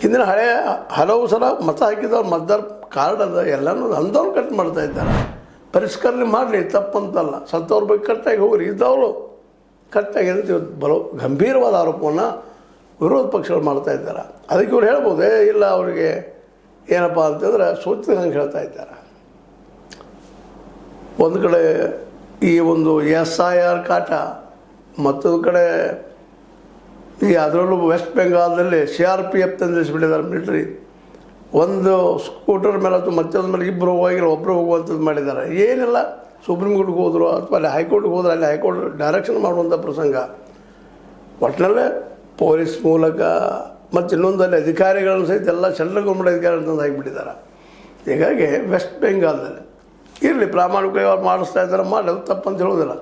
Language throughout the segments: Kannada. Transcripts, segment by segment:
ಹಿಂದಿನ ಹಲವು ಸಲ ಮತ ಹಾಕಿದವ್ರು ಮತದಾರ ಕಾರ್ಡ್ ಅದ ಎಲ್ಲನೂ ಅಂಥವ್ರು ಕಟ್ ಮಾಡ್ತಾ ಇದ್ದಾರೆ. ಪರಿಷ್ಕರಣೆ ಮಾಡಲಿ, ತಪ್ಪಂತಲ್ಲ. ಸತ್ತವ್ರ ಬಗ್ಗೆ ಕಟ್ಟಾಗಿ ಹೋಗ್ರಿ, ಇದ್ದವರು ಕಟ್ಟಾಗಿ ಅಂತ ಬರೋ ಗಂಭೀರವಾದ ಆರೋಪವನ್ನು ವಿರೋಧ ಪಕ್ಷಗಳು ಮಾಡ್ತಾ ಇದ್ದಾರೆ. ಅದಕ್ಕೆ ಇವ್ರು ಹೇಳ್ಬೋದೇ ಇಲ್ಲ, ಅವರಿಗೆ ಏನಪ್ಪ ಅಂತಂದ್ರೆ ಸೋಚಿದಂಗೆ ಹೇಳ್ತಾ ಇದ್ದಾರೆ. ಒಂದು ಕಡೆ ಈ ಒಂದು SIR ಕಾಟ, ಮತ್ತೊಂದು ಕಡೆ ಈ ಅದರಲ್ಲೂ ವೆಸ್ಟ್ ಬೆಂಗಾಲದಲ್ಲಿ CRPF ತಂದಿಸ್ಬಿಟ್ಟಿದ್ದಾರೆ ಮಿಲಿಟ್ರಿ. ಒಂದು ಸ್ಕೂಟರ್ ಮೇಲೆ ಅಥವಾ ಮತ್ತೊಂದು ಮೇಲೆ ಇಬ್ಬರು ಹೋಗಿಲ್ಲ, ಒಬ್ಬರು ಹೋಗುವಂಥದ್ದು ಮಾಡಿದ್ದಾರೆ. ಏನಿಲ್ಲ, ಸುಪ್ರೀಂ ಕೋರ್ಟ್ಗೆ ಹೋದರು ಅಥವಾ ಅಲ್ಲಿ ಹೈಕೋರ್ಟ್ಗೆ ಹೋದ್ರೆ ಅಲ್ಲಿ ಹೈಕೋರ್ಟ್ ಡೈರೆಕ್ಷನ್ ಮಾಡುವಂಥ ಪ್ರಸಂಗ. ಒಟ್ಟಿನಲ್ಲೇ ಪೊಲೀಸ್ ಮೂಲಕ ಮತ್ತು ಇನ್ನೊಂದಲ್ಲಿ ಅಧಿಕಾರಿಗಳನ್ನು ಸಹಿತ ಎಲ್ಲ ಸೆಂಟ್ರಲ್ ಗೌರ್ಮೆಂಟ್ ಅಧಿಕಾರಿಗಳಂತ ಹಾಕಿಬಿಟ್ಟಿದ್ದಾರೆ. ಹೀಗಾಗಿ ವೆಸ್ಟ್ ಬೆಂಗಾಲದಲ್ಲಿ ಇರಲಿ, ಪ್ರಾಮಾಣಿಕವಾಗಿ ಮಾಡಿಸ್ತಾ ಇದ್ದಾರೆ, ಮಾಡಿ, ಅದು ತಪ್ಪಂತ ಹೇಳೋದಿಲ್ಲ.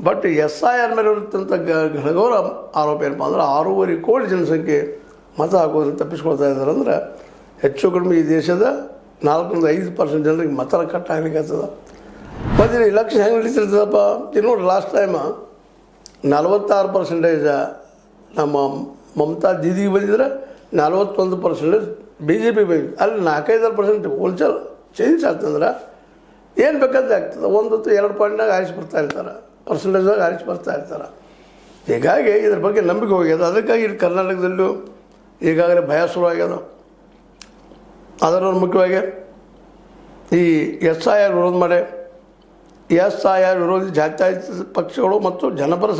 ಬಟ್ SIR ಮೇಲೆ ಇರುತ್ತಂಥ ಘನಘೋರ ಆರೋಪ ಏನಪ್ಪ ಅಂದ್ರೆ 6.5 ಕೋಟಿ ಜನಸಂಖ್ಯೆ ಮತ ಹಾಕೋದ್ರಿಂದ ತಪ್ಪಿಸ್ಕೊಳ್ತಾ ಇದ್ದಾರೆ. ಅಂದ್ರೆ ಹೆಚ್ಚು ಕಡಿಮೆ ಈ ದೇಶದ 4-5% ಜನರಿಗೆ ಮತ ಕಟ್ಟಾಗಲಿಕ್ಕೆ ಆಗ್ತದೆ. ಮತ್ತು ಇಲೆಕ್ಷನ್ ಹೆಂಗೆ ನಡೀತಿರ್ತದಪ್ಪ ಇದು ನೋಡಿ. ಲಾಸ್ಟ್ ಟೈಮ 46% ನಮ್ಮ ಮಮತಾ ದೀದಿಗೆ ಬಂದಿದ್ರೆ 41% BJP ಬಂದಿದೆ. ಅಲ್ಲಿ 4-5% ಹೋಲ್ಸೇಲ್ ಚೇಂಜ್ ಆಗ್ತಂದ್ರೆ ಏನು ಬೇಕಂತ ಆಗ್ತದೆ. 1-2 ಪಾಯಿಂಟ್ನಾಗ ಆರಿಸಿ ಬರ್ತಾ ಇರ್ತಾರೆ, ಪರ್ಸೆಂಟೇಜ್ದಾಗ ಆರಿಸಿ ಬರ್ತಾ ಇರ್ತಾರೆ. ಹೀಗಾಗಿ ಇದ್ರ ಬಗ್ಗೆ ನಂಬಿಕೆ ಹೋಗ್ಯದ. ಅದಕ್ಕಾಗಿ ಇಲ್ಲಿ ಕರ್ನಾಟಕದಲ್ಲೂ ಈಗಾಗಲೇ ಭಯ ಶುರುವಾಗ್ಯದ. ಅದರಲ್ಲೂ ಮುಖ್ಯವಾಗಿ ಈ SIR ವಿರೋಧ ಮಾಡಿ SIR ವಿರೋಧಿ ಜಾತ್ಯತೀತ ಪಕ್ಷಗಳು ಮತ್ತು ಜನಪರ